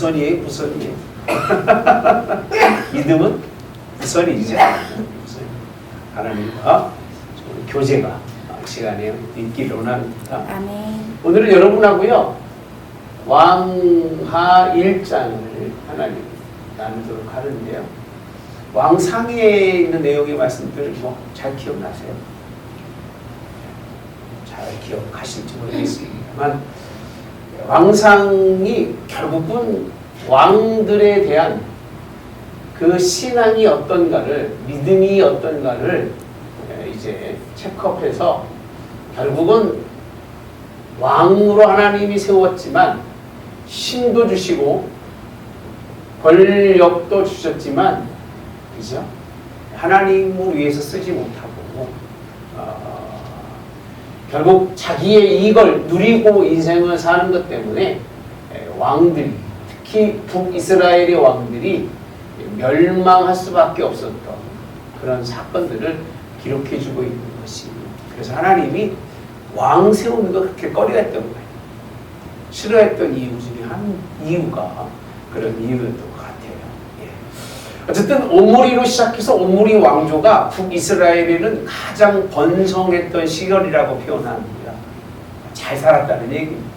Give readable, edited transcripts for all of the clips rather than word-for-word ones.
우선이에요, 부선이에요? 믿음은 부선이죠. 하나님과 교제가 시간에 있기를 원합니다. 아멘. 오늘은 여러분하고요 왕하 1장을 하나님 나누도록 하는데요. 왕상에 있는 내용의 말씀들을 잘 기억나세요? 잘 기억하실지 모르겠습니다만 왕상이 결국은 왕들에 대한 그 신앙이 어떤가를, 믿음이 어떤가를 이제 체크업해서 결국은 왕으로 하나님이 세웠지만 신도 주시고 권력도 주셨지만, 그죠? 하나님을 위해서 쓰지 못하고 결국 자기의 이익을 누리고 인생을 사는 것 때문에 왕들이, 특히 북이스라엘의 왕들이 멸망할 수밖에 없었던 그런 사건들을 기록해주고 있는 것입니다. 그래서 하나님이 왕 세우는 거 그렇게 꺼려했던 거예요. 싫어했던 이유 중에 한 이유가 그런 이유였던 것 같아요. 예. 어쨌든 오므리로 시작해서 오므리 왕조가 북이스라엘에는 가장 번성했던 시절이라고 표현합니다. 잘 살았다는 얘기입니다.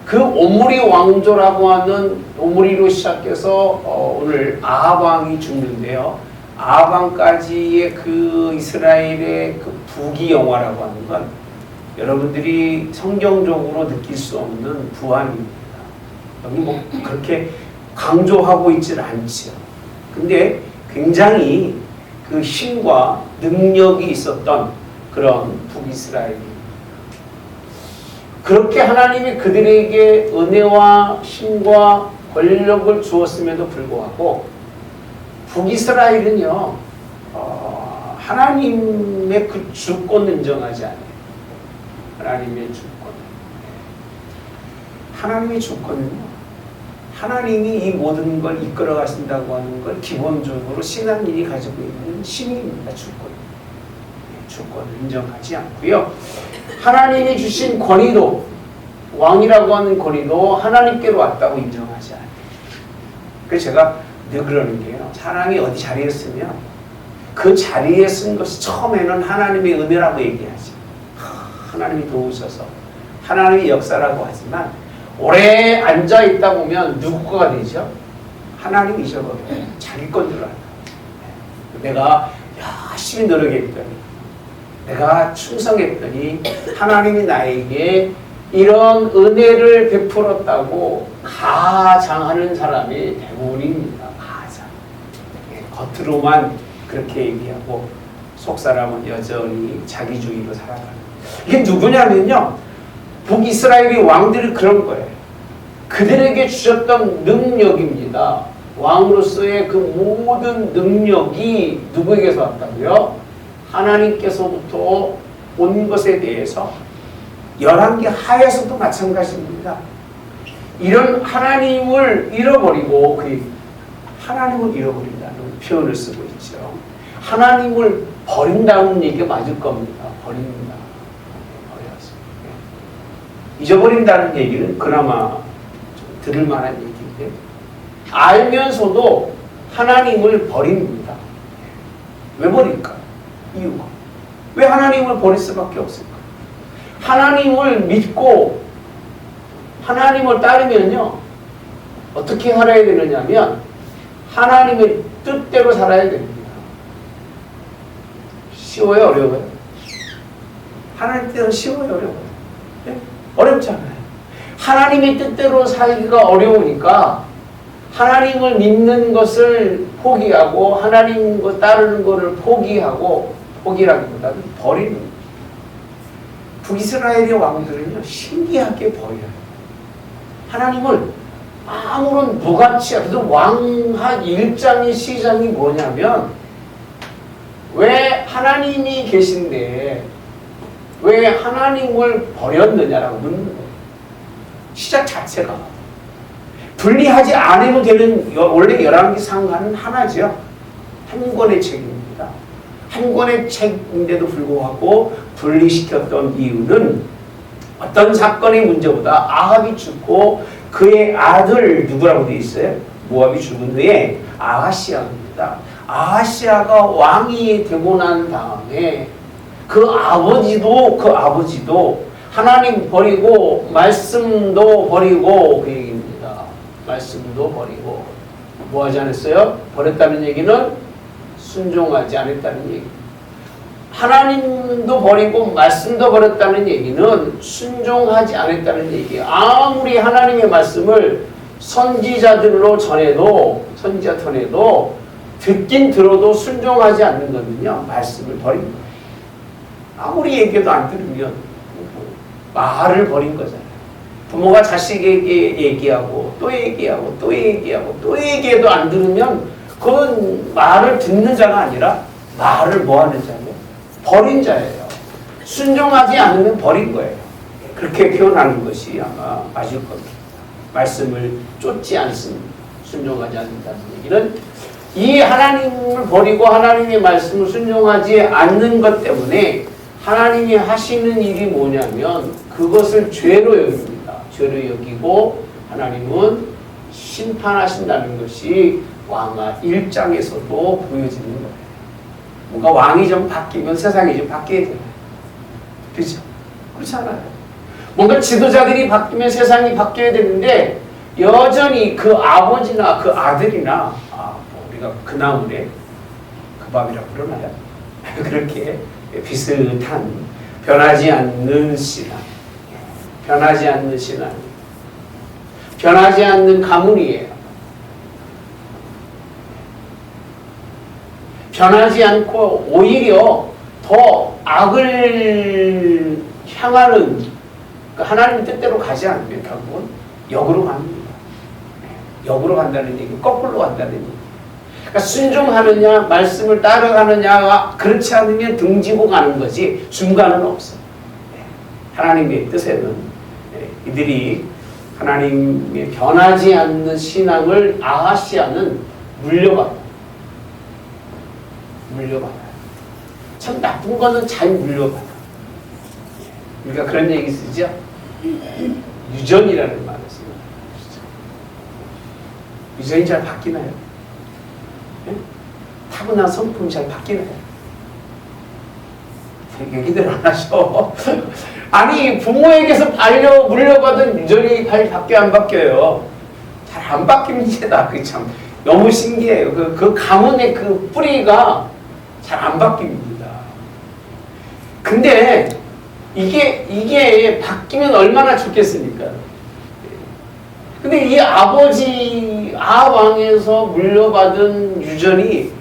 그 오므리 왕조라고 하는 오므리로 시작해서 오늘 아합 왕이 죽는데요. 아합 왕까지의 그 이스라엘의 그 부귀영화라고 하는 건 여러분들이 성경적으로 느낄 수 없는 부활입니다. 여기 그렇게 강조하고 있지는 않죠. 근데 굉장히 그 힘과 능력이 있었던 그런 북이스라엘입니다. 그렇게 하나님이 그들에게 은혜와 힘과 권력을 주었음에도 불구하고 북이스라엘은요 하나님의 그 주권을 인정하지 않아요. 하나님의 주권. 하나님의 주권은요, 하나님이 이 모든 걸 이끌어 가신다고 하는 걸 기본적으로 신앙인이 가지고 있는 신입니다. 주권을 인정하지 않고요. 하나님이 주신 권위도, 왕이라고 하는 권위도 하나님께로 왔다고 인정하지 않아요. 그래서 제가 늘 그러는 게요, 사람이 어디 자리에 쓰면 그 자리에 쓴 것이 처음에는 하나님의 은혜라고 얘기하지. 하나님이 도우셔서 하나님의 역사라고 하지만 오래 앉아있다 보면 누구가 되죠? 하나님이 잊어버려요. 자기 건 줄 알아요. 내가 열심히 노력했더니, 내가 충성했더니 하나님이 나에게 이런 은혜를 베풀었다고 가장하는 사람이 대부분입니다. 가장. 겉으로만 그렇게 얘기하고 속 사람은 여전히 자기주의로 살아가는. 이게 누구냐면요, 북이스라엘의 왕들이 그런 거예요. 그들에게 주셨던 능력입니다. 왕으로서의 그 모든 능력이 누구에게서 왔다고요? 하나님께서부터 온 것에 대해서 열왕기 하에서도 마찬가지입니다. 이런 하나님을 잃어버리고, 하나님을 잃어버린다는 표현을 쓰고 있죠. 하나님을 버린다는 얘기가 맞을 겁니다. 버린다. 버렸어요. 잊어버린다는 얘기는 그나마 좀 들을 만한 얘기인데, 알면서도 하나님을 버립니다. 왜 버릴까? 이유가. 왜 하나님을 버릴 수밖에 없을까? 하나님을 믿고 하나님을 따르면요, 어떻게 살아야 되느냐면 하나님의 뜻대로 살아야 됩니다. 쉬워요? 어려워요? 하나님 뜻대로 쉬워요? 어려워요? 네? 어렵잖아요. 하나님의 뜻대로 살기가 어려우니까 하나님을 믿는 것을 포기하고 하나님과 따르는 것을 포기라기보다는 버리는 거예요. 북이스라엘의 왕들은요, 신기하게 버려요. 하나님을 아무런 무가치, 그래서 왕하 1장의 시작이 뭐냐면, 왜 하나님이 계신데 왜 하나님을 버렸느냐라고 묻는 거예요. 시작 자체가 분리하지 않아도 되는, 원래 열왕기 상하는 하나죠. 한 권의 책입니다. 한 권의 책인데도 불구하고 분리시켰던 이유는 어떤 사건의 문제보다 아합이 죽고 그의 아들 누구라고 되어 있어요? 모압이 죽은 후에 아하시아입니다. 아하시아가 왕이 되고 난 다음에 그 아버지도 하나님 버리고 말씀도 버리고 그 얘기입니다. 말씀도 버리고 뭐 하지 않았어요? 버렸다는 얘기는 순종하지 않았다는 얘기입니다. 하나님도 버리고 말씀도 버렸다는 얘기는 순종하지 않았다는 얘기예요. 아무리 하나님의 말씀을 선지자들로 전해도 듣긴 들어도 순종하지 않는 거는요, 말씀을 버린 거예요. 아무리 얘기해도 안 들으면 말을 버린 거잖아요. 부모가 자식에게 얘기하고 또 얘기하고 또 얘기하고 또 얘기해도 안 들으면 그건 말을 듣는 자가 아니라 말을 뭐 하는 자예요? 버린 자예요. 순종하지 않으면 버린 거예요. 그렇게 표현하는 것이 아마 맞을 겁니다. 말씀을 쫓지 않습니다. 순종하지 않는다는 얘기는 이 하나님을 버리고 하나님의 말씀을 순종하지 않는 것 때문에 하나님이 하시는 일이 뭐냐면 그것을 죄로 여깁니다. 죄로 여기고 하나님은 심판하신다는 것이 왕하 1장에서도 보여지는 거예요. 뭔가 왕이 좀 바뀌면 세상이 좀 바뀌어야 되나요? 그렇죠? 그렇지 않아요. 뭔가 지도자들이 바뀌면 세상이 바뀌어야 되는데 여전히 그 아버지나 그 아들이나 우리가 그 나물에 그 밥이라고 그러나요? 그렇게 비슷한 변하지 않는 신앙, 변하지 않는 신앙, 변하지 않는 가문이에요. 변하지 않고 오히려 더 악을 향하는 하나님 뜻대로 가지 않으면 결국은 역으로 갑니다. 역으로 간다는 얘기, 거꾸로 간다는 얘기. 그러니까 순종하느냐, 말씀을 따라가느냐가 그렇지 않으면 등지고 가는 거지 중간은 없어. 하나님의 뜻에는 이들이 하나님의 변하지 않는 신앙을 아하시아는 물려받아요. 참 나쁜 거는 잘 물려받아. 우리가 그런 얘기 쓰죠? 유전이라는 말을 씁니다. 유전이 잘 바뀌나요? 네? 타고난 성품이 잘 바뀌나요? 얘기들 안 하셔. 아니 부모에게서 물려받은 유전이 바뀌어 안 바뀌어요? 잘 안 바뀝니다. 그 참 너무 신기해요. 그 가문의 그 뿌리가 잘 안 바뀝니다. 근데 이게 바뀌면 얼마나 좋겠습니까? 근데 이 아버지 아왕에서 물려받은 유전이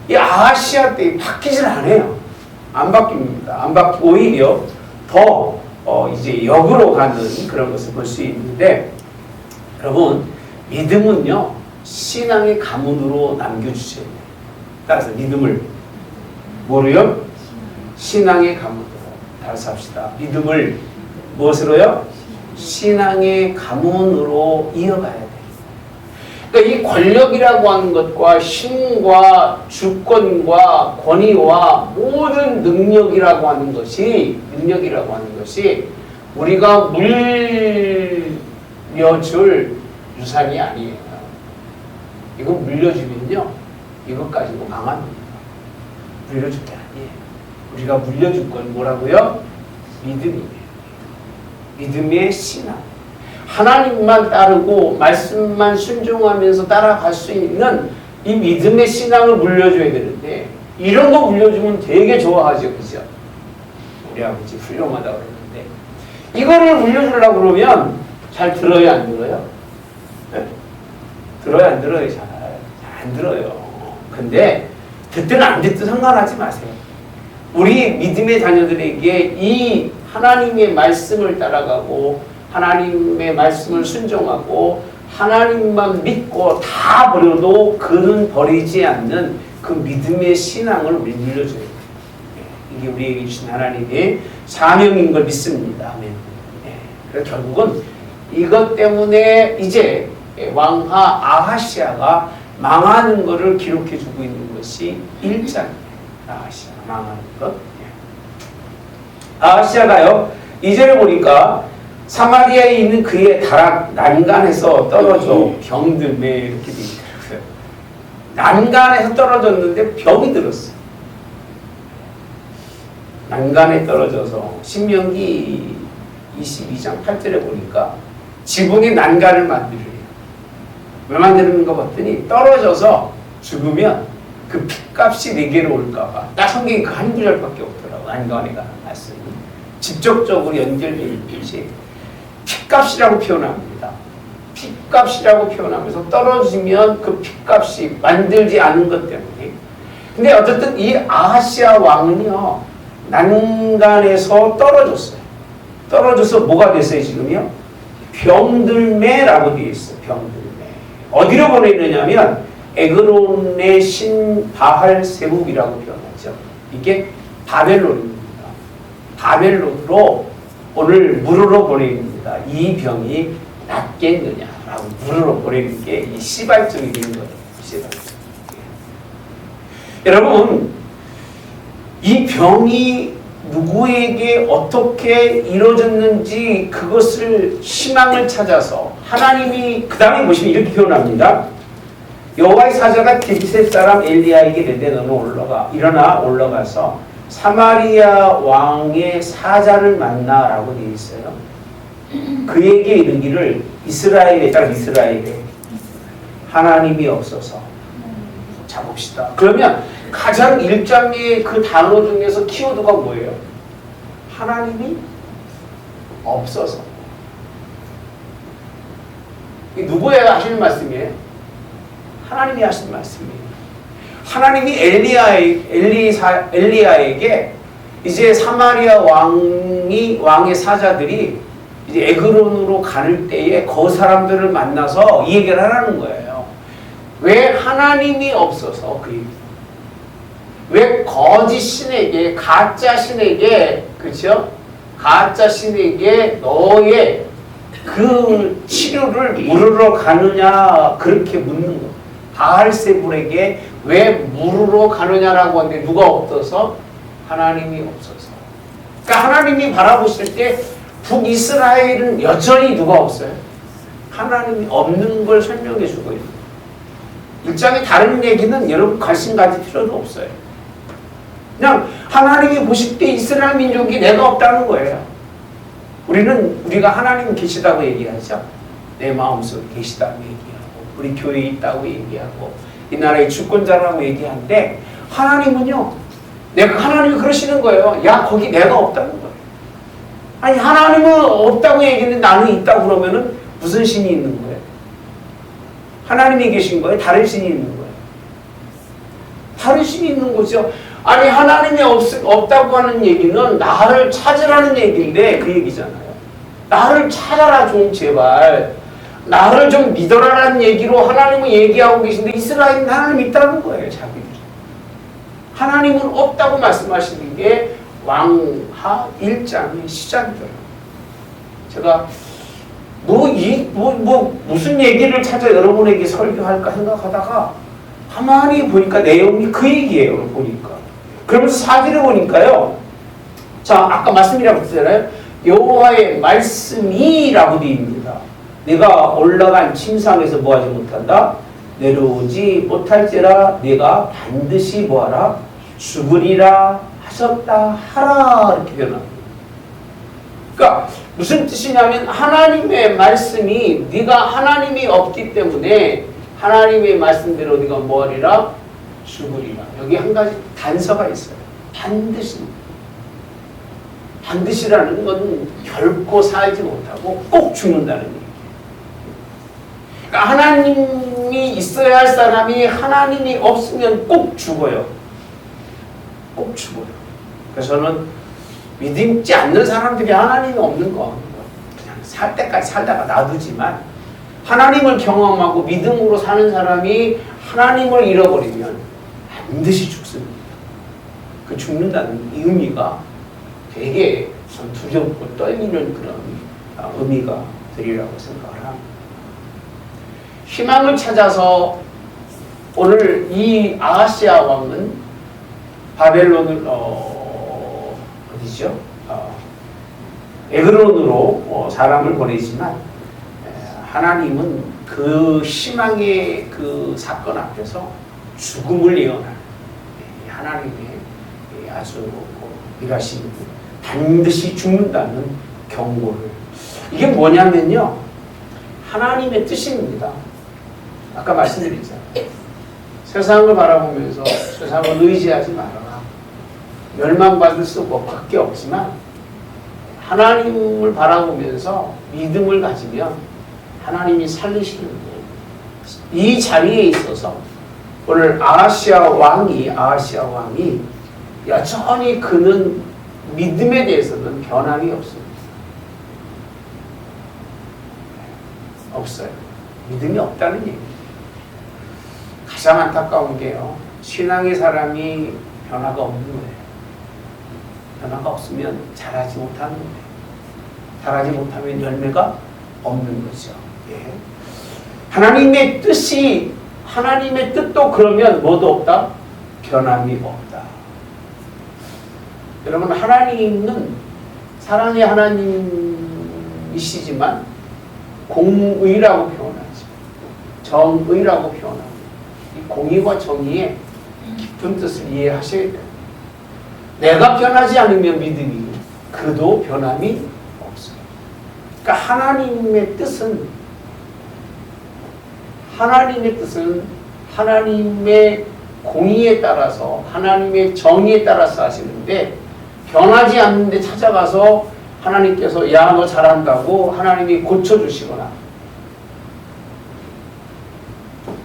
이 아하시아 때 바뀌질 않아요. 안 바뀝니다. 안 바뀌고 오히려 더 이제 역으로 가는 그런 것을 볼 수 있는데 여러분 믿음은요 신앙의 가문으로 남겨주셔야 돼요. 따라서 믿음을 뭐로요? 신앙의 가문으로. 따라서 합시다. 믿음을 무엇으로요? 신앙의 가문으로 이어가야 돼요. 그러니까 이 권력이라고 하는 것과 힘과 주권과 권위와 모든 능력이라고 하는 것이 우리가 물려줄 유산이 아니에요. 이거 물려주면요 이것 가지고 망합니다. 물려줄 게 아니에요. 우리가 물려줄 건 뭐라고요? 믿음이에요. 믿음의 신앙. 하나님만 따르고 말씀만 순종하면서 따라갈 수 있는 이 믿음의 신앙을 물려줘야 되는데 이런 거 물려주면 되게 좋아하죠. 그죠? 우리 아버지 훌륭하다고 그러는데 이거를 물려주려고 그러면 잘 들어요? 안 들어요? 네? 들어요? 안 들어요? 잘 안 들어요. 근데 듣든 안 듣든 상관하지 마세요. 우리 믿음의 자녀들에게 이 하나님의 말씀을 따라가고 하나님의 말씀을 순종하고 하나님만 믿고 다 버려도 그는 버리지 않는 그 믿음의 신앙을 물려줘야 돼요. 이게 우리에게 주신 하나님의 사명인 걸 믿습니다. 아멘. 그래서 결국은 이것 때문에 이제 왕하 아하시아가 망하는 것을 기록해주고 있는 것이 1장이에요. 아하시아 망하는 것. 아하시아가요. 2절을 보니까 사마리아에 있는 그의 다락 난간에서 떨어져 병들매 이렇게 돼 있더라고요. 난간에서 떨어졌는데 병이 들었어요. 난간에 떨어져서 신명기 22장 8절에 보니까 지붕의 난간을 만들래요. 왜 만드는가 봤더니 떨어져서 죽으면 그 핏값이 내게로 올까봐. 딱 성경이 그 한 구절밖에 없더라고. 난간에 관한 말씀이 직접적으로 연결되어 있듯이 핏값이라고 표현합니다. 핏값이라고 표현하면서 떨어지면 그 핏값이 만들지 않은 것 때문에. 근데 어쨌든 이 아하시아 왕은요 난간에서 떨어졌어요. 떨어져서 뭐가 됐어요 지금요? 병들매라고 되어 있어요. 병들매. 어디로 보내느냐면 에그론의 신 바할 세북이라고 표현하죠. 이게 바벨론입니다. 바벨론으로 오늘 물으러 보내입니다. 이 병이 낫겠느냐라고 물으러 보내는 게 이 시발점이 되는 거예요. 시발점. 여러분, 이 병이 누구에게 어떻게 이루어졌는지 그것을 희망을 찾아서 하나님이 그 다음에 보시면 이렇게 표현합니다. 여호와의 사자가 디브셋 사람 엘리야에게 이르되 너는 일어나 올라가서 사마리아 왕의 사자를 만나라고 되어 있어요. 그에게 이르기를 이스라엘에 하나님이 없어서 잡읍시다. 그러면 가장 1장의 그 단어 중에서 키워드가 뭐예요? 하나님이 없어서. 이게 누구예요? 하시는 말씀이에요? 하나님이 하시는 말씀이에요. 하나님이 엘리야에게 이제 사마리아 왕의 사자들이 이제 에그론으로 가는 때에 그 사람들을 만나서 이 얘기를 하라는 거예요. 왜 하나님이 없어서 그 얘기. 왜 거짓 신에게 가짜 신에게 그렇죠? 가짜 신에게 너의 그 치료를 물으러 가느냐 그렇게 묻는 거. 바알세불에게 왜 물으러 가느냐라고 하는데 누가 없어서? 하나님이 없어서. 그러니까 하나님이 바라보실 때 북이스라엘은 여전히 누가 없어요? 하나님이 없는 걸 설명해 주고 있는 거예요. 일장의 다른 얘기는 여러분 관심 가질 필요도 없어요. 그냥 하나님이 보실 때 이스라엘 민족이 내가 없다는 거예요. 우리가 하나님 계시다고 얘기하죠. 내 마음속에 계시다고 얘기하고 우리 교회에 있다고 얘기하고 이 나라의 주권자라고 얘기하는데 하나님은요. 하나님이 그러시는 거예요. 야 거기 내가 없다는 거예요. 아니 하나님은 없다고 얘기했는데 나는 있다고 그러면은 무슨 신이 있는 거예요? 하나님이 계신 거예요? 다른 신이 있는 거예요? 다른 신이 있는 거죠. 아니 하나님이 없다고 하는 얘기는 나를 찾으라는 얘기인데 그 얘기잖아요. 나를 찾아라 좀 제발. 나를 좀 믿어라라는 얘기로 하나님은 얘기하고 계신데 이스라엘은 하나님 있다는 거예요. 자기들이. 하나님은 없다고 말씀하시는 게 왕하 1장의 시작이더라고요. 제가 무슨 얘기를 찾아 여러분에게 설교할까 생각하다가 가만히 보니까 내용이 그 얘기예요. 보니까. 그러면서 사기를 보니까요. 자, 아까 말씀이라고 했잖아요. 여호와의 말씀이라고 되어 있습니다. 내가 올라간 침상에서 뭐하지 못한다? 내려오지 못할지라 내가 반드시 뭐하라? 죽으리라 하셨다 하라 이렇게 표현합니다. 그러니까 무슨 뜻이냐면 하나님의 말씀이 네가 하나님이 없기 때문에 하나님의 말씀대로 네가 뭐하리라? 죽으리라. 여기 한 가지 단서가 있어요. 반드시. 반드시라는 건 결코 살지 못하고 꼭 죽는다는 얘기예요. 그러니까 하나님이 있어야 할 사람이 하나님이 없으면 꼭 죽어요. 꼭 죽어요. 그래서 저는 믿지 않는 사람들이 하나님이 없는 거 그냥 살 때까지 살다가 놔두지만 하나님을 경험하고 믿음으로 사는 사람이 하나님을 잃어버리면 반드시 죽습니다. 그 죽는다는 의미가 되게 두렵고 떨리는 그런 의미가 되리라고 생각을 합니다. 희망을 찾아서 오늘 이 아하시아 왕은 바벨론을 어디죠? 에그론으로 사람을 보내지만 하나님은 그 희망의 그 사건 앞에서 죽음을 예언하는 하나님의 아주 일하시는 반드시 죽는다는 경고를, 이게 뭐냐면요, 하나님의 뜻입니다. 아까 말씀드렸잖아요. 세상을 바라보면서 세상을 의지하지 말아라. 멸망받을 수밖에 없지만 하나님을 바라보면서 믿음을 가지면 하나님이 살리시는 거예요. 이 자리에 있어서 오늘 아하시아 왕이 여전히 그는 믿음에 대해서는 변함이 없습니다. 없어요. 믿음이 없다는 얘기예요. 가장 안타까운 게요, 신앙의 사람이 변화가 없는 거예요. 변화가 없으면 자라지 못하는 거예요. 자라지 못하면 열매가 없는 거죠. 예. 하나님의 뜻도 그러면 뭐도 없다? 변함이 없다. 여러분, 하나님은 사랑의 하나님이시지만 공의라고 표현하죠. 정의라고 표현합니다. 이 공의와 정의의 깊은 뜻을 이해하셔야 돼요. 내가 변하지 않으면 믿음이 그도 변함이 없어요. 그러니까 하나님의 뜻은 하나님의 공의에 따라서, 하나님의 정의에 따라서 하시는데, 변하지 않는데 찾아가서 하나님께서 야, 너 잘한다고 하나님이 고쳐주시거나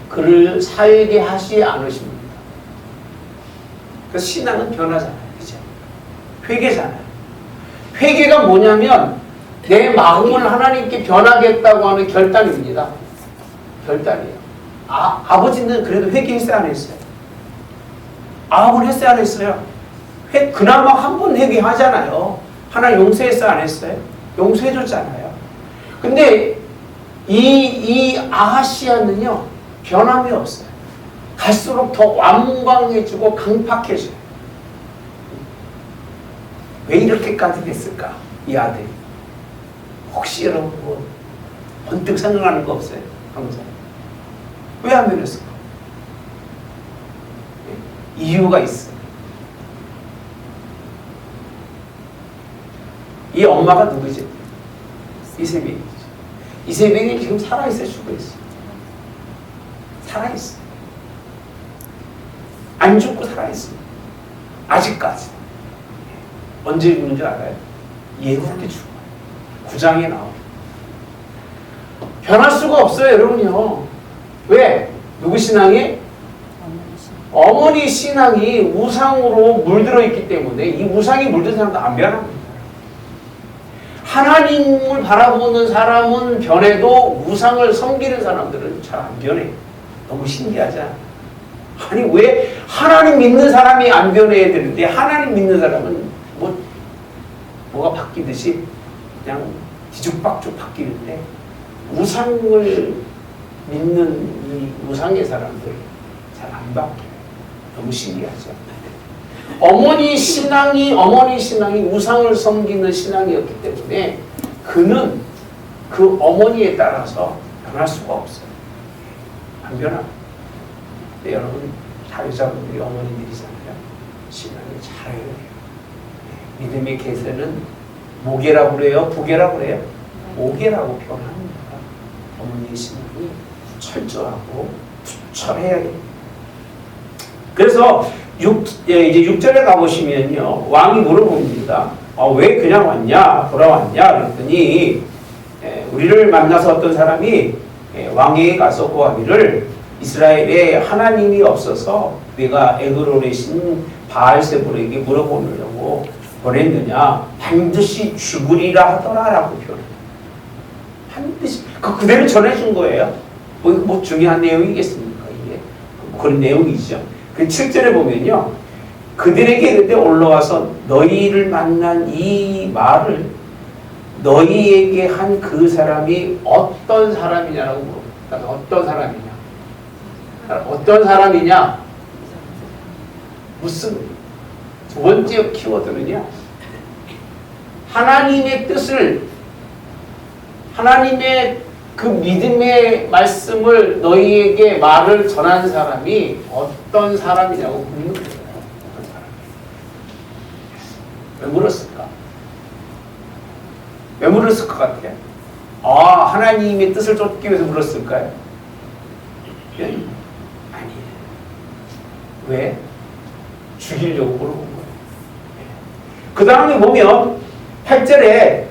그를 살게 하지 않으십니다. 그래서 신앙은 변하잖아요. 그죠? 회개잖아요. 회개가 뭐냐면 내 마음을 하나님께 변하겠다고 하는 결단입니다. 결단이에요. 아버지는 그래도 회개했어요, 안 했어요? 아합은 했어요, 안 했어요? 그나마 한 번 회개하잖아요. 하나 용서했어요, 안 했어요? 용서해줬잖아요. 근데 이 아하시아는요, 변함이 없어요. 갈수록 더 완강해지고 강팍해져요. 왜 이렇게까지 됐을까? 이 아들이. 혹시 여러분 뭐 번뜩 생각나는 거 없어요? 항상. 왜 안 변했을까? 이유가 있어요. 이 엄마가 누구지? 이세벨이죠. 이세벨이 지금 살아있을 수가 있어요. 살아있어요. 안 죽고 살아있어요. 아직까지. 언제 죽는 줄 알아요? 예후한테 죽어요. 9장에 나와요. 변할 수가 없어요, 여러분요. 왜? 누구 신앙이? 어머니 신앙이 우상으로 물들어 있기 때문에 이 우상이 물든 사람도 안 변합니다. 하나님을 바라보는 사람은 변해도 우상을 섬기는 사람들은 잘 안 변해. 너무 신기하지 않아? 아니, 왜 하나님 믿는 사람이 안 변해야 되는데 하나님 믿는 사람은 뭐가 바뀌듯이 그냥 뒤죽박죽 바뀌는데 우상을 믿는 이 우상의 사람들 잘 안 바뀌어요. 너무 신기하죠? 어머니 신앙이 우상을 섬기는 신앙이었기 때문에 그는 그 어머니에 따라서 변할 수가 없어요. 안 변합니다. 근데 여러분, 다 여자분들이 어머니들이잖아요. 신앙이 잘해야 돼요. 믿음의 계세는 모계라고 그래요? 부계라고 그래요? 모계라고 표현합니다. 어머니의 신앙이 철저하고 부철해야 돼요. 그래서 이제 6절에 가보시면요, 왕이 물어봅니다. 왜 그냥 왔냐? 돌아왔냐? 그랬더니 우리를 만나서 어떤 사람이 왕에게 가서 고하기를 이스라엘에 하나님이 없어서 내가 에그론에 신 바알세불에게 물어보려고 보냈느냐? 반드시 죽으리라 하더라라고 표현해요. 반드시 그대로 전해준 거예요. 뭐 중요한 내용이겠습니까? 이게 그런 내용이죠. 그 7절에 보면요, 그들에게 그때 올라와서 너희를 만난 이 말을 너희에게 한 그 사람이 어떤 사람이냐라고 물어봅니다. 어떤 사람이냐? 어떤 사람이냐? 무슨 두 번째 키워드는요, 하나님의 뜻을, 하나님의 그 믿음의 말씀을 너희에게 말을 전한 사람이 어떤 사람이냐고 묻는 거예요. 어떤 사람? 왜 물었을까? 왜 물었을 것 같아요? 하나님의 뜻을 쫓기 위해서 물었을까요? 아니에요. 왜? 죽이려고 물어본 거예요. 그 다음에 보면 8절에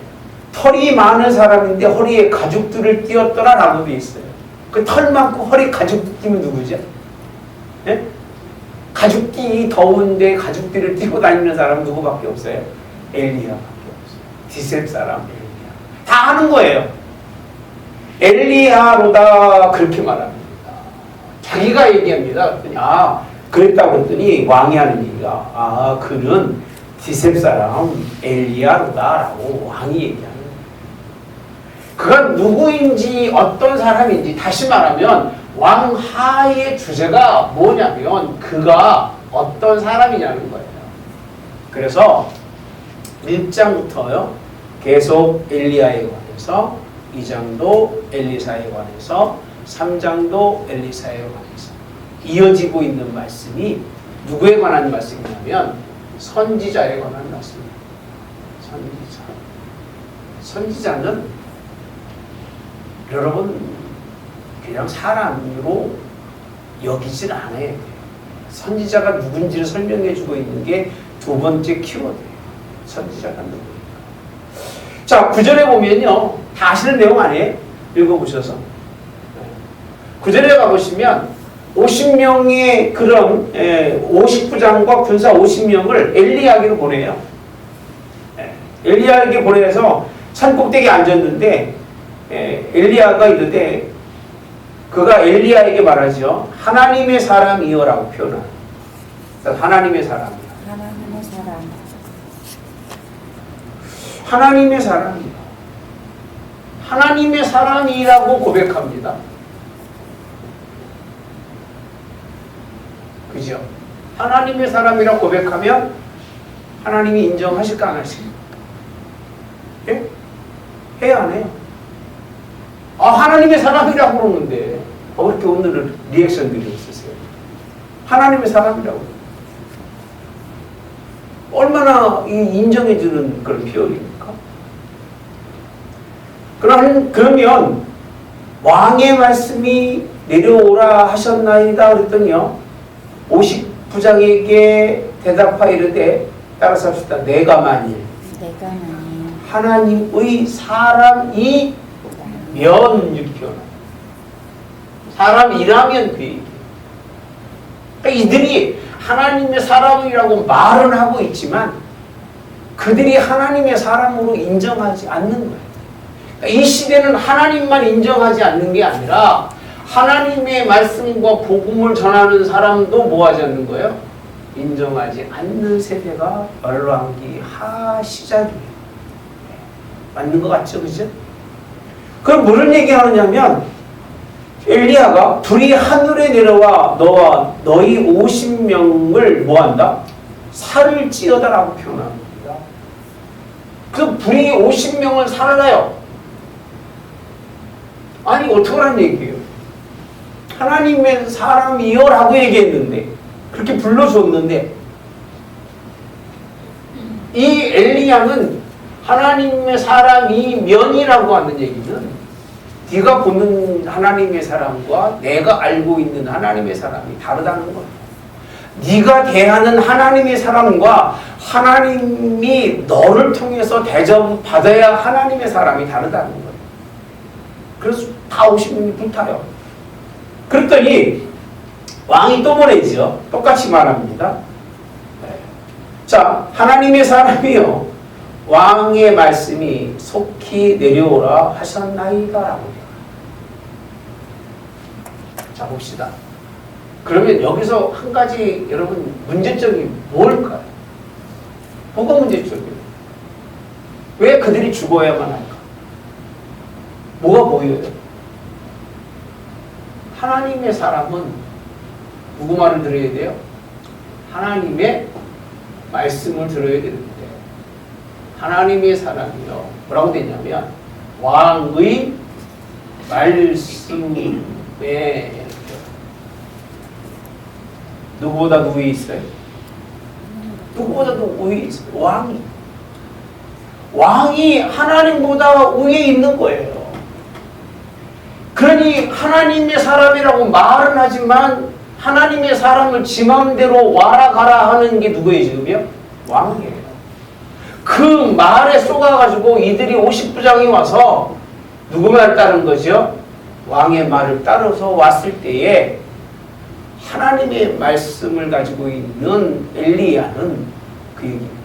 털이 많은 사람인데 허리에 가죽들을 띄었더라 라고 돼 있어요. 그 털 많고 허리 가죽 띄면 누구죠? 네? 가죽 끼기 더운데 가죽들을 띄고 다니는 사람 누구밖에 없어요? 엘리야밖에 없어요. 디셉 사람 엘리야. 다 아는 거예요. 엘리야로다 그렇게 말합니다. 자기가 얘기합니다. 그랬다고 했더니 왕이 하는 얘기가 그는 디셉 사람 엘리야로다라고 왕이 얘기하는 거예요. 그가 누구인지 어떤 사람인지 다시 말하면 왕하의 주제가 뭐냐면 그가 어떤 사람이냐는 거예요. 그래서 1장부터요 계속 엘리야에 관해서 2장도 엘리사에 관해서 3장도 엘리사에 관해서 이어지고 있는 말씀이 누구에 관한 말씀이냐면 선지자에 관한 말씀입니다. 선지자는 여러분 그냥 사람으로 여기질 않아요. 선지자가 누군지를 설명해 주고 있는 게 두 번째 키워드예요. 선지자가 누구인가. 자, 9절에 보면요. 다 아시는 내용 아니에요? 읽어보셔서. 9절에 가보시면 50명의 그런 50부장과 군사 50명을 엘리야에게 보내요. 엘리야에게 보내서 산 꼭대기에 앉았는데 엘리야가 이르되 그가 엘리야에게 말하죠. 하나님의 사람이여라고 표현합니다. 하나님의 사람이요. 하나님의 사람. 하나님의 사람이요. 하나님의 사람이라고 고백합니다. 그죠? 하나님의 사람이라고 고백하면 하나님이 인정하실까 안 하실까? 예? 해야 안 해요? 하나님의 사람이라고 그러는데 왜 이렇게 오늘은 리액션들이 없으세요? 하나님의 사람이라고. 얼마나 인정해주는 그런 표현입니까? 그러면 왕의 말씀이 내려오라 하셨나이다 그랬더니요 50부장에게 대답하이르되 따라서 합시다. 내가 만일 하나님의 사람이면 이렇게 표현합니다. 사람이라면 그 얘기예요. 그러니까 이들이 하나님의 사람이라고 말은 하고 있지만 그들이 하나님의 사람으로 인정하지 않는 거예요. 그러니까 이 시대는 하나님만 인정하지 않는 게 아니라 하나님의 말씀과 복음을 전하는 사람도 뭐하지 않는 거예요? 인정하지 않는 세대가 열왕기 하시작이에요. 맞는 것 같죠? 그죠? 그럼 무슨 얘기하느냐면 엘리야가 불이 하늘에 내려와 너와 너희 50명을 뭐한다? 살을 찌어다라고 표현합니다. 그 불이 50명을 살아요. 아니 어떡하라는 얘기예요? 하나님의 사람이요 라고 얘기했는데 그렇게 불러줬는데 이 엘리야는 하나님의 사람이면이라고 하는 얘기는 네가 보는 하나님의 사람과 내가 알고 있는 하나님의 사람이 다르다는 거예요. 네가 대하는 하나님의 사람과 하나님이 너를 통해서 대접받아야 하나님의 사람이 다르다는 거예요. 그래서 다 50명이 불타요. 그랬더니 왕이 또 보내죠. 똑같이 말합니다. 자, 하나님의 사람이요 왕의 말씀이 속히 내려오라 하셨나이다라고. 자, 봅시다. 그러면 여기서 한 가지 여러분 문제점이 뭘까요? 뭐가 문제점이에요? 왜 그들이 죽어야만 할까? 뭐가 보여요? 하나님의 사람은 누구 말을 들어야 돼요? 하나님의 말씀을 들어야 되는데 하나님의 사람이요. 뭐라고 되냐면 왕의 말씀에 누구보다 누구에 있어요? 누구보다도 위에 있어요. 왕이 하나님보다 위에 있는 거예요. 그러니 하나님의 사람이라고 말은 하지만 하나님의 사람을 지 마음대로 와라 가라 하는 게 누구예요 지금요? 왕이에요. 그 말에 쏘가가지고 이들이 50부장이 와서 누구 말을 따른 거죠? 왕의 말을 따라서 왔을 때에 하나님의 말씀을 가지고 있는 엘리야는 그 얘기입니다.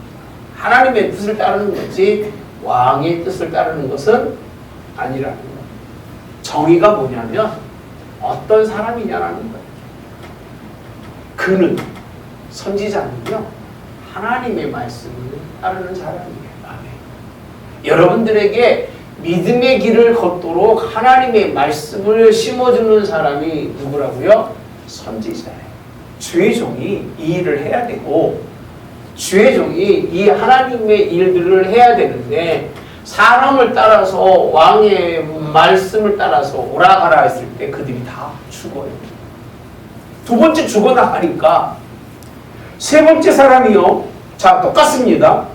하나님의 뜻을 따르는 거지 왕의 뜻을 따르는 것은 아니라는 거예요. 정의가 뭐냐면 어떤 사람이냐라는 거예요. 그는 선지자는요 하나님의 말씀을 따르는 사람이에요. 아멘. 여러분들에게 믿음의 길을 걷도록 하나님의 말씀을 심어주는 사람이 누구라고요? 선지자예요. 주의 종이 이 일을 해야 되고 주의 종이 이 하나님의 일들을 해야 되는데 사람을 따라서 왕의 말씀을 따라서 오라가라 했을 때 그들이 다 죽어요. 두 번째 죽어나가니까 세 번째 사람이요. 자, 똑같습니다.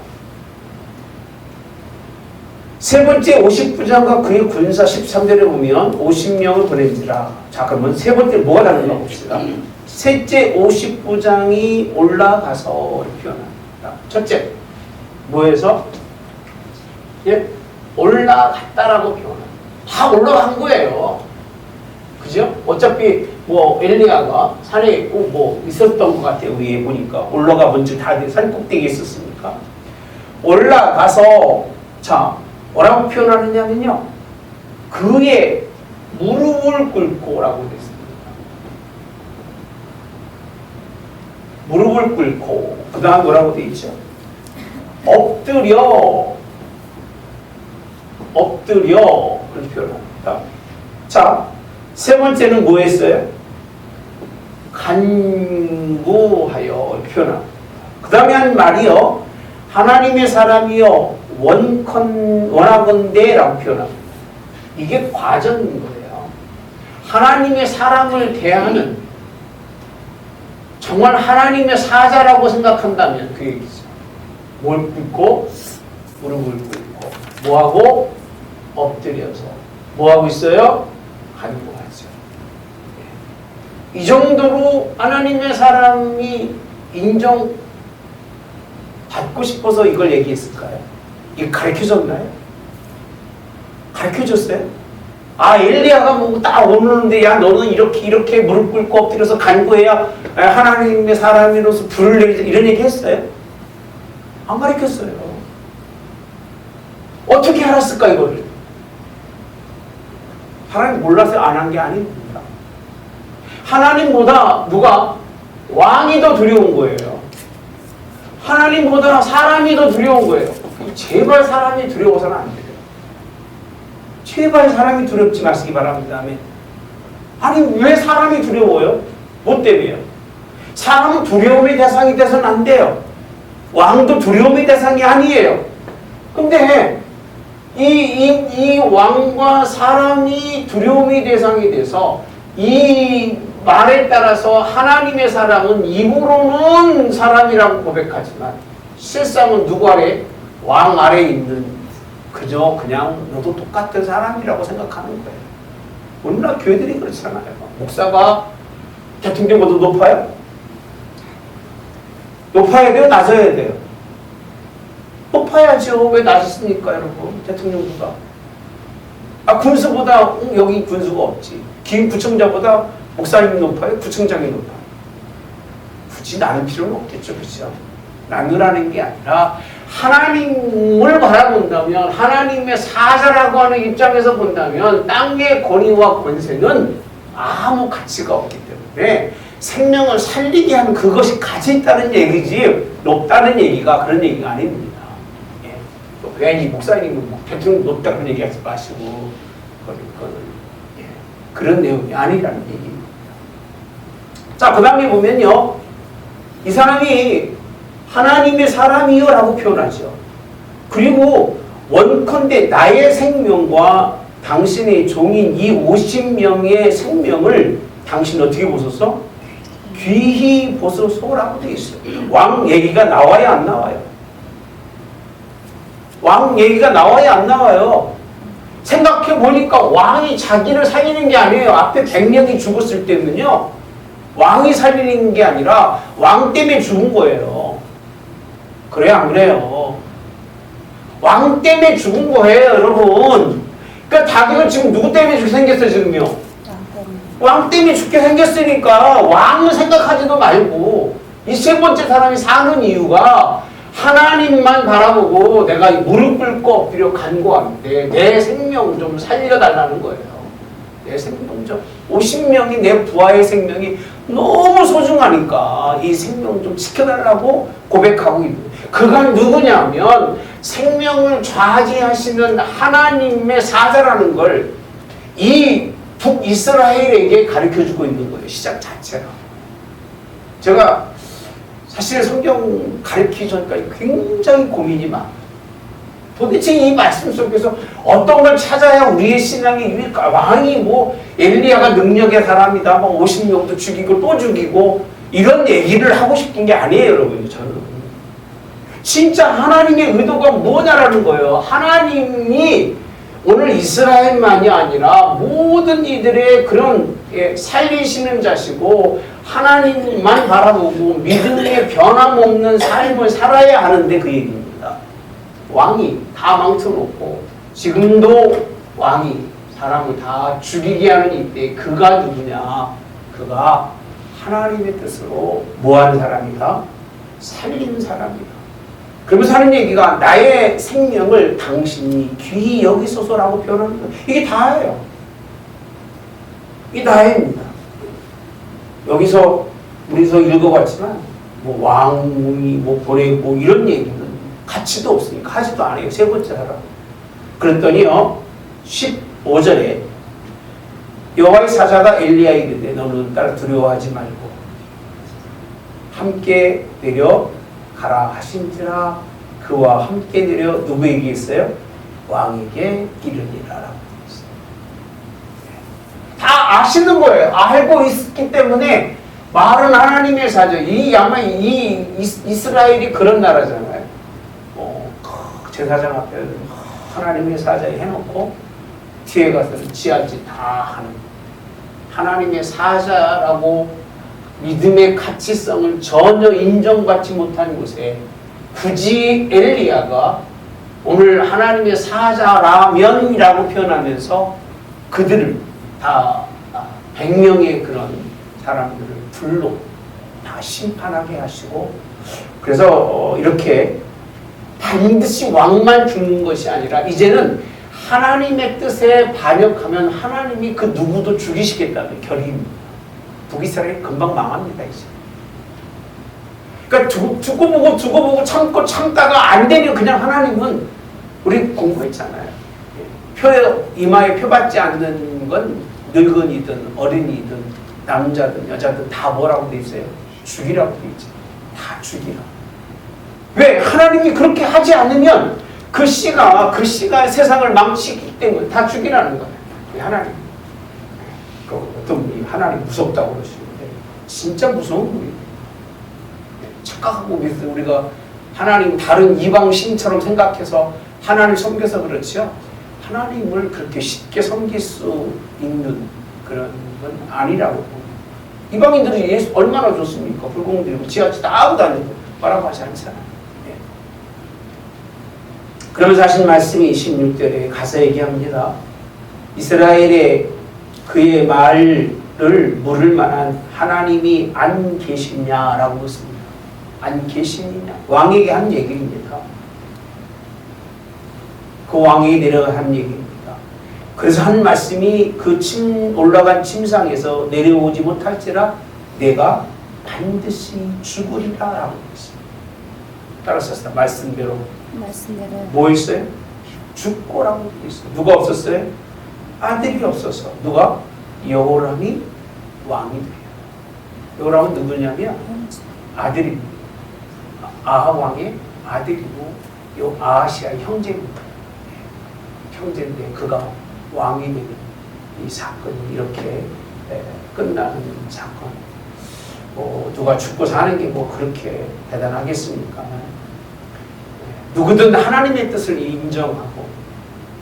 세 번째 50부장과 그의 군사 13절에 보면 50명을 보낸지라. 자, 그러면 세 번째 뭐가 다른가 봅시다. 셋째 50부장이 올라가서 이렇게 표현합니다. 첫째, 뭐에서? 예? 올라갔다라고 표현합니다. 다 올라간 거예요. 그죠? 어차피 뭐 엘리야가 산에 있고 뭐 있었던 것 같아요. 위에 보니까 올라가 먼저 다 산 꼭대기에 있었으니까 올라가서 자 뭐라고 표현하느냐면요 그의 무릎을 꿇고라고 됐습니다. 무릎을 꿇고 그 다음 뭐라고 돼 있죠? 엎드려 그렇게 표현합니다. 자 세 번째는 뭐 했어요? 간구하여 표현합니다. 그 다음에 한 말이요. 하나님의 사람이요. 원하건대 라고 표현합니다. 이게 과정인 거예요. 하나님의 사람을 대하는 정말 하나님의 사자라고 생각한다면 그 얘기죠. 뭘 꿇고 무릎을 꿇고 뭐하고 엎드려서 뭐하고 있어요? 간구하죠. 이 정도로 하나님의 사람이 인정받고 싶어서 이걸 얘기했을까요? 이게 가르쳐줬나요? 가르쳐줬어요? 아 엘리야가 뭐 딱 오는데 야 너는 이렇게 무릎 꿇고 엎드려서 간구해야 하나님의 사람으로서 불을 내리자 이런 얘기 했어요? 안 가르쳤어요. 어떻게 알았을까 이거를? 하나님 몰라서 안 한 게 아닙니다. 하나님보다 누가? 왕이 더 두려운 거예요. 하나님보다 사람이 더 두려운 거예요. 제발 사람이 두려워서는 안 돼요. 제발 사람이 두렵지 마시기 바랍니다. 아니 왜 사람이 두려워요? 뭐 때문에요? 사람은 두려움의 대상이 돼서는 안 돼요. 왕도 두려움의 대상이 아니에요. 근데 이 왕과 사람이 두려움의 대상이 돼서 이 말에 따라서 하나님의 사람은 입으로는 사람이라고 고백하지만 실상은 누구 아래? 왕 아래에 있는 그저 그냥 너도 똑같은 사람이라고 생각하는 거예요. 오늘날 교회들이 그렇잖아요. 목사가 대통령보다 높아요? 높아야 돼요? 낮아야 돼요? 높아야죠. 왜 낮았습니까 여러분? 대통령보다. 아 군수보다 여기 군수가 없지. 기임구청장보다 목사님이 높아요? 구청장이 높아요? 굳이 나눌 필요는 없겠죠. 그렇죠? 나누라는 게 아니라 하나님을 바라본다면 하나님의 사자라고 하는 입장에서 본다면 땅의 권위와 권세는 아무 가치가 없기 때문에 생명을 살리게 하는 그것이 가치 있다는 얘기지 높다는 얘기가 그런 얘기가 아닙니다. 예. 또 괜히 목사님은 대통령 높다는 얘기하지 마시고 그거는 예. 그런 내용이 아니라는 얘기입니다. 자, 그 다음에 보면요. 이 사람이 하나님의 사람이요 라고 표현하죠. 그리고 원컨대 나의 생명과 당신의 종인 이 50명의 생명을 당신 어떻게 보소서? 귀히 보소서라고 되어 있어요. 왕 얘기가 나와야 안 나와요? 왕 얘기가 나와야 안 나와요? 생각해 보니까 왕이 자기를 살리는 게 아니에요. 앞에 100명이 죽었을 때는요, 왕이 살리는 게 아니라 왕 때문에 죽은 거예요. 그래요, 안 그래요? 왕 때문에 죽은 거예요, 여러분. 그러니까 다윗은 지금 누구 때문에 죽게 생겼어요, 지금요? 왕 때문에 죽게 생겼으니까 왕을 생각하지도 말고 이 세 번째 사람이 사는 이유가 하나님만 바라보고 내가 무릎 꿇고 엎드려 간구하는데 내 생명 좀 살려달라는 거예요. 내 생명 좀 50명이 내 부하의 생명이 너무 소중하니까 이 생명 좀 지켜달라고 고백하고 있는 거예요. 그가 누구냐면 생명을 좌지하시는 하나님의 사자라는 걸 이 북이스라엘에게 가르쳐주고 있는 거예요. 시작 자체가. 제가 사실 성경 가르치기 전까지 굉장히 고민이 많아요. 도대체 이 말씀 속에서 어떤 걸 찾아야 우리의 신앙이 유익할까? 왕이 뭐 엘리야가 능력의 사람이다, 뭐 50명도 죽이고 또 죽이고 이런 얘기를 하고 싶은 게 아니에요, 여러분. 저는 진짜 하나님의 의도가 뭐냐라는 거예요. 하나님이 오늘 이스라엘만이 아니라 모든 이들의 그런 살리시는 자시고 하나님만 바라보고 믿음의 변함없는 삶을 살아야 하는데 그 얘기입니다. 왕이 다 망쳐놓고 지금도 왕이 사람을 다 죽이게 하는 이때 그가 누구냐? 그가 하나님의 뜻으로 뭐하는 사람이다? 살리는 사람이다. 그러면서 하는 얘기가 나의 생명을 당신이 귀히 여기소서라고 표현하는 거예요. 이게 다예요. 이게 다입니다. 여기서 우리서 읽어봤지만 뭐 왕이 뭐 보내고 이런 얘기는 가치도 없으니까 하지도 않아요. 세 번째 사람. 그랬더니요 15절에 여호와의 사자가 엘리야에게 이르되 너는 따라 두려워하지 말고 함께 내려가라 하신지라 그와 함께 내려 누구에게 있어요? 왕에게 이르니라. 다 아시는 거예요. 알고 있기 때문에 말은 하나님의 사자. 이 이스라엘이 그런 나라잖아요. 제사장 앞에 하나님의 사자 해놓고 뒤에 가서는 지하지 다 하는 하나님의 사자라고 믿음의 가치성을 전혀 인정받지 못한 곳에 굳이 엘리야가 오늘 하나님의 사자라면이라고 표현하면서 그들을 다 100명의 그런 사람들을 불러 다 심판하게 하시고 그래서 이렇게 반드시 왕만 죽는 것이 아니라 이제는 하나님의 뜻에 반역하면 하나님이 그 누구도 죽이시겠다는 결의입니다. 북이스라엘이 금방 망합니다. 이제. 그러니까 두고 보고 참고 참다가 안 되면 그냥 하나님은 우리 공부했잖아요. 이마에 표 받지 않는 건 늙은이든 어린이든 남자든 여자든 다 뭐라고 돼 있어요? 죽이라고 돼 있죠. 다 죽이라. 왜? 하나님이 그렇게 하지 않으면 그 씨가 세상을 망치기 때문에 다 죽이라는 거예요. 하나님. 어떤 분이 하나님 무섭다고 그러시는데 진짜 무서운 분이에요. 착각하고 우리가 하나님 다른 이방 신처럼 생각해서 하나님을 섬겨서 그렇지요. 하나님을 그렇게 쉽게 섬길 수 있는 그런 건 아니라고. 이방인들이 예수 얼마나 좋습니까? 불공들이고 지하철 다 하고 다니고 뭐라고 하지 않잖아요. 네. 그러면서 하신 말씀이 16절에 가서 얘기합니다. 이스라엘의 그의 말을 물을 만한 하나님이 안 계시냐라고 묻습니다. 안 계시느냐? 왕에게 한 얘기입니다. 그 왕에게 내려가 한 얘기입니다. 그래서 한 말씀이 그 올라간 침상에서 내려오지 못할지라 내가 반드시 죽으리라라고 했습니다. 따라서 말씀대로 뭐 있어요? 죽고라고 했어요. 누가 없었어요? 아들이 없어서. 누가? 여호람이 왕이 돼요. 여호람은 누구냐면 아들입니다. 아합 왕의 아들이고 요 아하시아의 형제입니다. 형제인데 그가 왕이 되는 이 사건이 이렇게 끝나는 사건. 뭐 누가 죽고 사는 게 뭐 그렇게 대단하겠습니까? 누구든 하나님의 뜻을 인정하고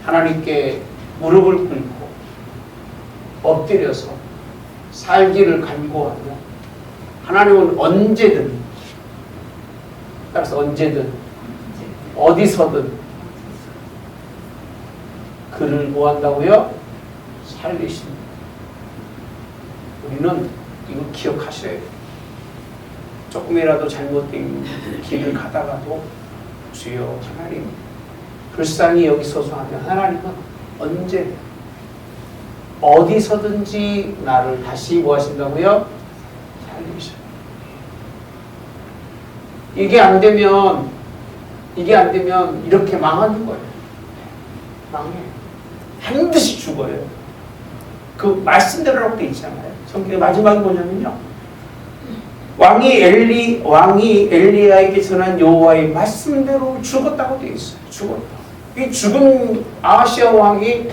하나님께 무릎을 꿇고 엎드려서 살기를 간구하며 하나님은 언제든, 따라서 언제든 어디서든 그를 뭐 한다고요? 살리십니다. 우리는 이거 기억하셔야 돼요. 조금이라도 잘못된 길을 가다가도 주여 하나님, 불쌍히 여기소서 하면 하나님은 언제 어디서든지 나를 다시 뭐 하신다고요? 살리셔. 이게 안 되면 이렇게 망하는 거예요. 망해. 반드시 죽어요. 그 말씀대로라고 돼 있잖아요. 성경의 마지막이 뭐냐면요. 왕이 엘리야에게 전한 여호와의 말씀대로 죽었다고 돼 있어요. 죽었다. 이 죽은 아하시아 왕이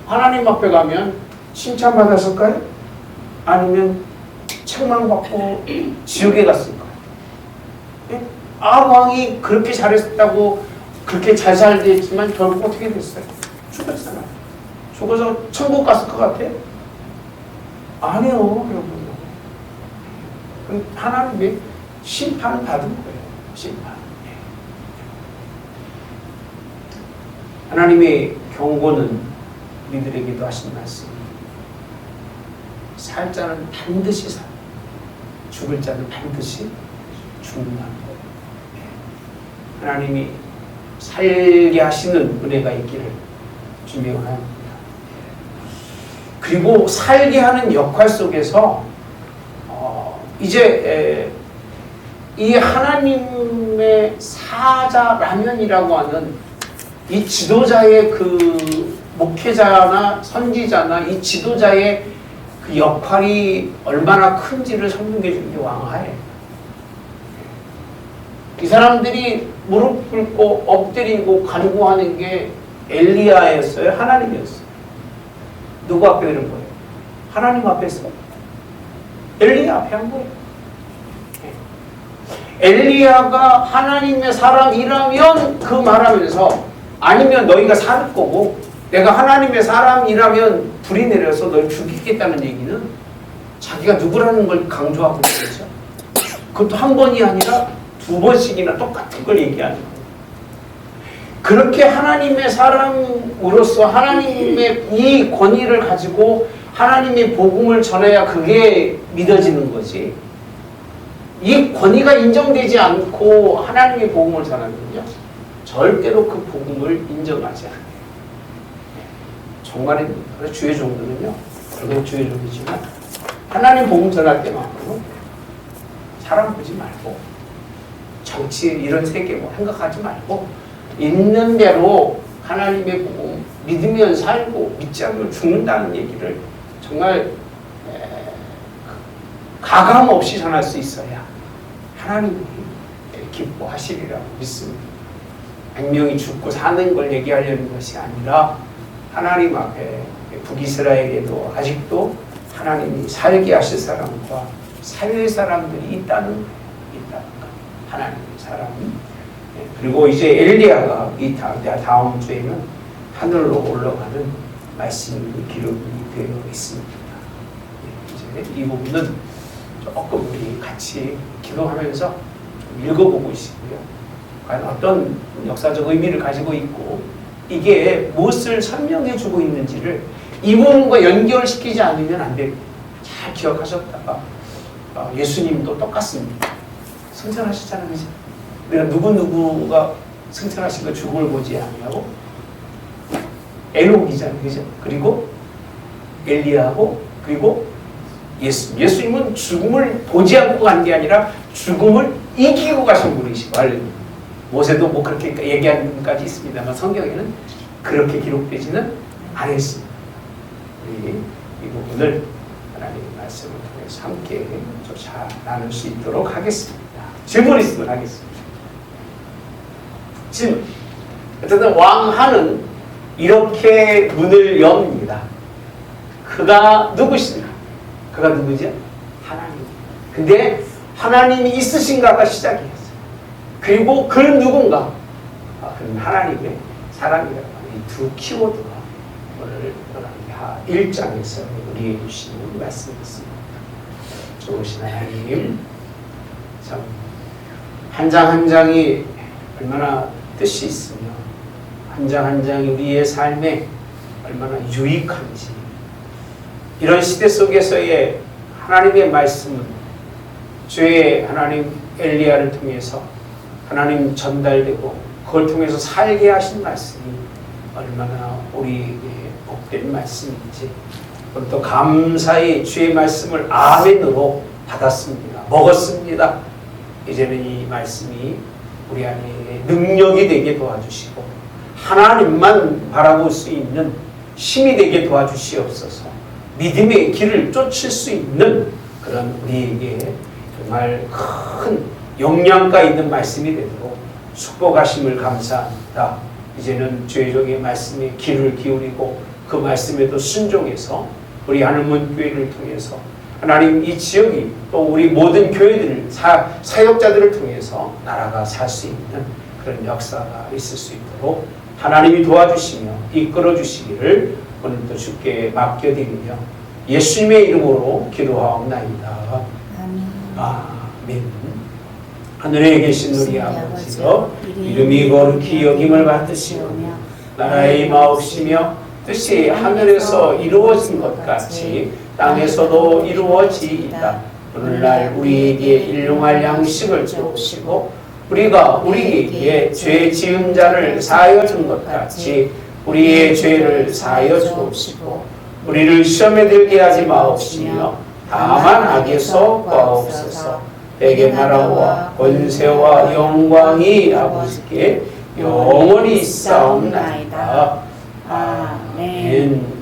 하나님 앞에 가면 칭찬받았을까요? 아니면 책망받고 지옥에 갔을까요? 왕이 그렇게 잘했다고 그렇게 잘 살게 했지만 결국 어떻게 됐어요? 죽었잖아요. 죽어서 천국 갔을 것 같아요? 아니요, 여러분. 하나님의 심판을 받은 거예요. 심판. 하나님의 경고는 우리들에게도 하신 말씀. 살 자는 반드시 살, 죽을 자는 반드시 죽는다는 거예요. 하나님이 살게 하시는 은혜가 있기를 주명합니다. 그리고 살게 하는 역할 속에서 이제 이 하나님의 사자라면이라고 하는 이 지도자의 그 목회자나 선지자나 이 지도자의 그 역할이 얼마나 큰지를 설명해 주는 게 왕하에. 이 사람들이 무릎 꿇고 엎드리고 간구하는 게 엘리야였어요? 하나님이었어요? 누구 앞에 이런 거예요? 하나님 앞에서. 엘리야 앞에 한 거예요. 엘리야가 하나님의 사람이라면 그 말하면서 아니면 너희가 살 거고 내가 하나님의 사람이라면 불이 내려서 널 죽이겠다는 얘기는 자기가 누구라는 걸 강조하고 있죠. 그것도 한 번이 아니라 두 번씩이나 똑같은 걸 얘기하는 거예요. 그렇게 하나님의 사람으로서 하나님의 이 권위를 가지고 하나님의 복음을 전해야 그게 믿어지는 거지. 이 권위가 인정되지 않고 하나님의 복음을 전하면요, 절대로 그 복음을 인정하지 않아요. 정말입니다. 그래서 주의 종들은요, 저도 주의 종이지만 하나님 복음 전할 때만큼은 사람 보지 말고 정치 이런 세계 뭐 생각하지 말고 있는 대로 하나님의 복음 믿으면 살고 믿지 않으면 죽는다는 얘기를 정말 가감 없이 전할 수 있어야 하나님이 기뻐하시리라고 믿습니다. 100명이 죽고 사는 걸 얘기하려는 것이 아니라 하나님 앞에 북이스라엘에도 아직도 하나님이 살게 하실 사람과 살릴 사람들이 있다는 것. 하나님의 사람. 그리고 이제 엘리야가 이 다음 주에는 하늘로 올라가는 말씀이 기록이 되어 있습니다. 이제 이 부분은 조금 우리 같이 기도하면서 좀 읽어보고 있고요. 과연 어떤 역사적 의미를 가지고 있고 이게 무엇을 설명해주고 있는지를 이 부분과 연결시키지 않으면 안 됩니다. 잘 기억하셨다가 예수님도 똑같습니다. 승천하셨잖아요. 그죠? 내가 누구누구가 승천하신 거 죽음을 보지 않냐고 에녹이잖아요. 그죠? 그리고 엘리야하고 그리고 예수님은 죽음을 보지 않고 간 게 아니라 죽음을 이기고 가신 분이시고 모세도 뭐 그렇게 얘기하는 분까지 있습니다만 성경에는 그렇게 기록되지는 않았습니다. 이 부분을 하나님의 말씀을 통해서 함께 잘 나눌 수 있도록 하겠습니다. 질문 있으면 하겠습니다. 지금 어쨌든 왕하는 이렇게 문을 엽니다. 그가 누구신가? 그가 누구죠? 하나님. 근데 하나님이 있으신가가 시작이었어요. 그리고 그는 누군가? 그는 하나님의 사람이라고 하는 이 두 키워드가 오늘 1장에서 우리에게 주시는 말씀이었습니다. 좋으신 하나님, 참 한 장 한 장이 얼마나 뜻이 있으며 한 장 한 장이 우리의 삶에 얼마나 유익한지, 이런 시대 속에서의 하나님의 말씀은 주의 하나님 엘리야를 통해서 하나님 전달되고 그걸 통해서 살게 하신 말씀이 얼마나 우리에게 복된 말씀인지, 또 감사히 주의 말씀을 아멘으로 받았습니다. 먹었습니다. 이제는 이 말씀이 우리 안에 능력이 되게 도와주시고 하나님만 바라볼 수 있는 힘이 되게 도와주시옵소서. 믿음의 길을 쫓을 수 있는 그런 우리에게 정말 큰 영양가 있는 말씀이 되도록 축복하심을 감사합니다. 이제는 주의 종의 말씀에 귀를 기울이고 그 말씀에도 순종해서 우리 하늘문 교회를 통해서 하나님 이 지역이 또 우리 모든 교회들 사역자들을 통해서 나라가 살 수 있는 그런 역사가 있을 수 있도록 하나님이 도와주시며 이끌어 주시기를 오늘도 주께 맡겨드리며 예수님의 이름으로 기도하옵나이다. 아멘. 하늘에 계신 우리 아버지여, 이름이 거룩히 여김을 받으시오며 나라의 임하옵시며 뜻이 하늘에서 이루어진 것 같이 땅에서도 이루어지이다. 오늘날 우리에게 일용할 양식을 주옵시고 우리가 우리에게 죄 지은 자를 사하여 준 것 같이 우리의 죄를 사하여 주옵시고 우리를 시험에 들게 하지 마옵시며 다만 악에서 구하옵소서. 내게 나라와 권세와 영광이 아버지께 영원히 있사옵나이다. 아멘.